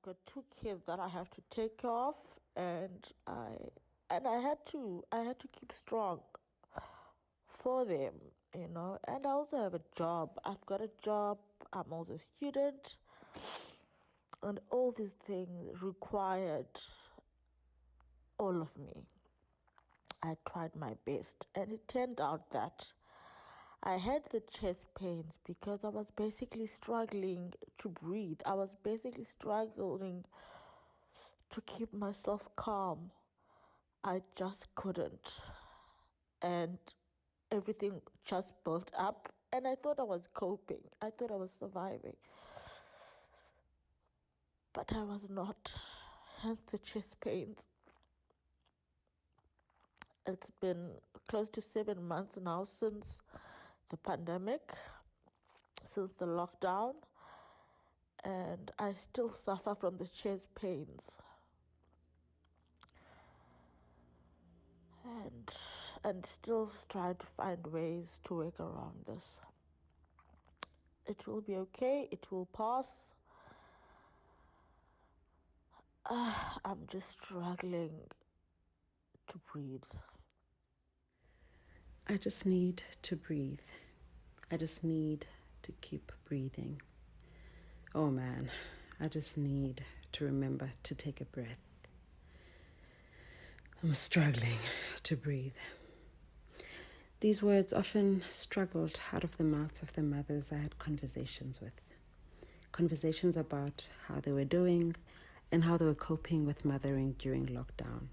got two kids that I have to take care of, and I had to keep strong for them, And I also have a job. I've got a job. I'm also a student, and all these things required all of me. I tried my best, and it turned out that I had the chest pains because I was basically struggling to breathe. I was basically struggling to keep myself calm. I just couldn't. And everything just built up. And I thought I was coping. I thought I was surviving. But I was not. Hence the chest pains. It's been close to 7 months now since the pandemic, since the lockdown, and I still suffer from the chest pains. And still trying to find ways to work around this. It will be okay. It will pass. I'm just struggling to breathe. I just need to breathe. I just need to keep breathing. Oh man, I just need to remember to take a breath. I'm struggling to breathe. These words often struggled out of the mouths of the mothers I had conversations with. Conversations about how they were doing and how they were coping with mothering during lockdown.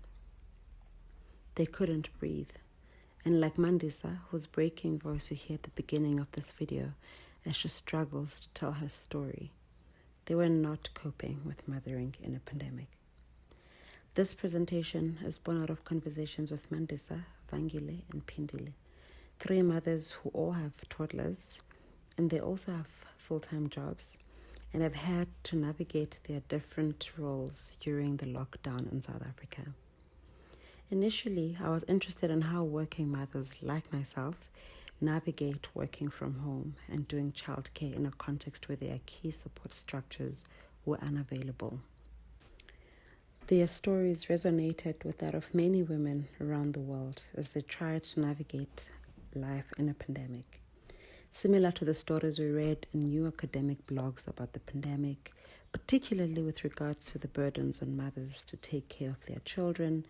They couldn't breathe. And like Mandisa, whose breaking voice you hear at the beginning of this video, as she struggles to tell her story, they were not coping with mothering in a pandemic. This presentation is born out of conversations with Mandisa, Vangile, and Pindile, 3 mothers who all have toddlers, and they also have full-time jobs, and have had to navigate their different roles during the lockdown in South Africa. Initially, I was interested in how working mothers like myself navigate working from home and doing childcare in a context where their key support structures were unavailable. Their stories resonated with that of many women around the world as they tried to navigate life in a pandemic. Similar to the stories we read in new academic blogs about the pandemic, particularly with regards to the burdens on mothers to take care of their children,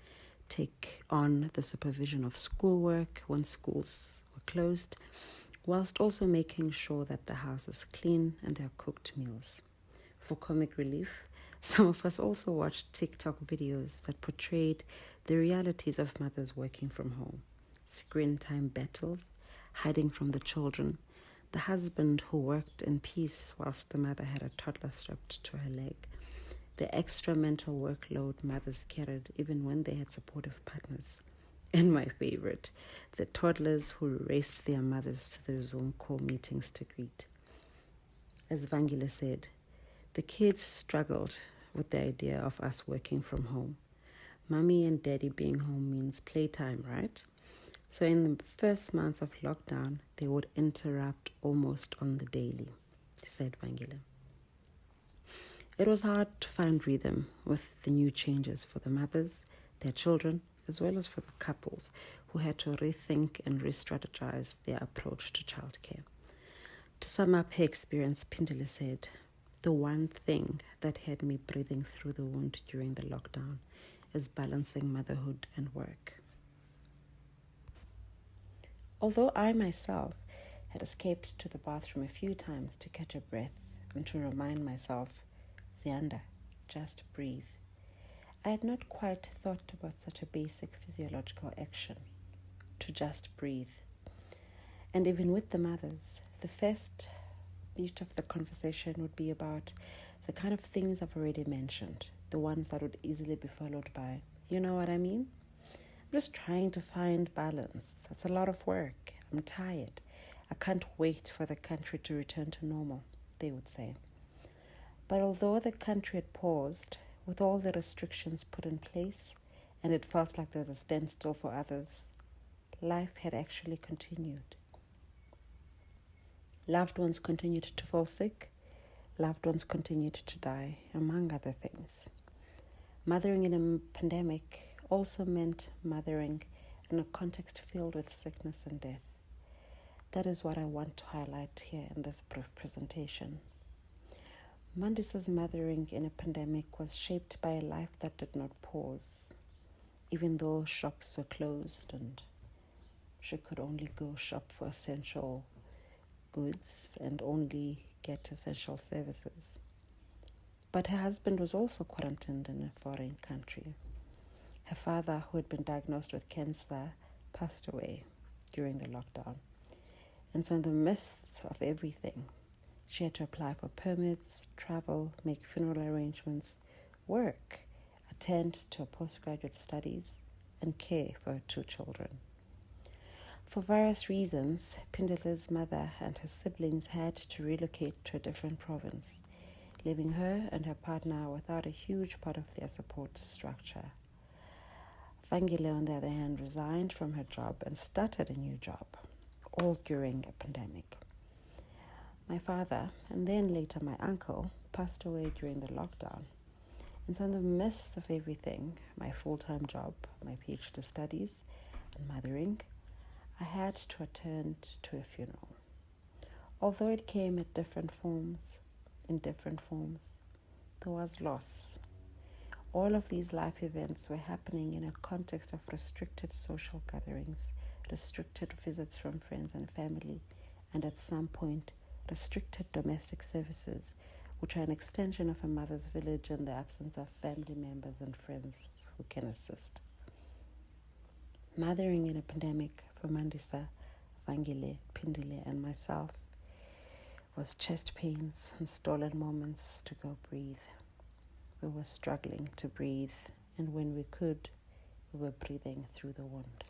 take on the supervision of schoolwork when schools were closed, whilst also making sure that the house is clean and there are cooked meals. For comic relief, some of us also watched TikTok videos that portrayed the realities of mothers working from home. Screen time battles, hiding from the children, the husband who worked in peace whilst the mother had a toddler strapped to her leg, the extra mental workload mothers carried even when they had supportive partners. And my favorite, the toddlers who raced their mothers to their Zoom call meetings to greet. As Vangile said, the kids struggled with the idea of us working from home. Mommy and daddy being home means playtime, right? So in the first months of lockdown, they would interrupt almost on the daily, said Vangile. It was hard to find rhythm with the new changes for the mothers, their children, as well as for the couples who had to rethink and re-strategize their approach to childcare. To sum up her experience, Pindile said, "The one thing that had me breathing through the wound during the lockdown is balancing motherhood and work." Although I myself had escaped to the bathroom a few times to catch a breath and to remind myself, Zianda, just breathe, I had not quite thought about such a basic physiological action, to just breathe. And even with the mothers, the first bit of the conversation would be about the kind of things I've already mentioned, the ones that would easily be followed by, you know what I mean? I'm just trying to find balance. That's a lot of work. I'm tired. I can't wait for the country to return to normal, they would say. But although the country had paused, with all the restrictions put in place, and it felt like there was a standstill for others, life had actually continued. Loved ones continued to fall sick. Loved ones continued to die, among other things. Mothering in a pandemic also meant mothering in a context filled with sickness and death. That is what I want to highlight here in this brief presentation. Mandisa's mothering in a pandemic was shaped by a life that did not pause, even though shops were closed and she could only go shop for essential goods and only get essential services. But her husband was also quarantined in a foreign country. Her father, who had been diagnosed with cancer, passed away during the lockdown. And so in the midst of everything, she had to apply for permits, travel, make funeral arrangements, work, attend to her postgraduate studies, and care for her 2 children. For various reasons, Pindele's mother and her siblings had to relocate to a different province, leaving her and her partner without a huge part of their support structure. Vangile, on the other hand, resigned from her job and started a new job, all during a pandemic. My father, and then later my uncle, passed away during the lockdown. And so in the midst of everything, my full-time job, my PhD studies, and mothering, I had to attend to a funeral. Although it came in different forms, there was loss. All of these life events were happening in a context of restricted social gatherings, restricted visits from friends and family, and at some point, restricted domestic services, which are an extension of a mother's village in the absence of family members and friends who can assist. Mothering in a pandemic for Mandisa, Vangile, Pindile, and myself was chest pains and stolen moments to go breathe. We were struggling to breathe, and when we could, we were breathing through the wound.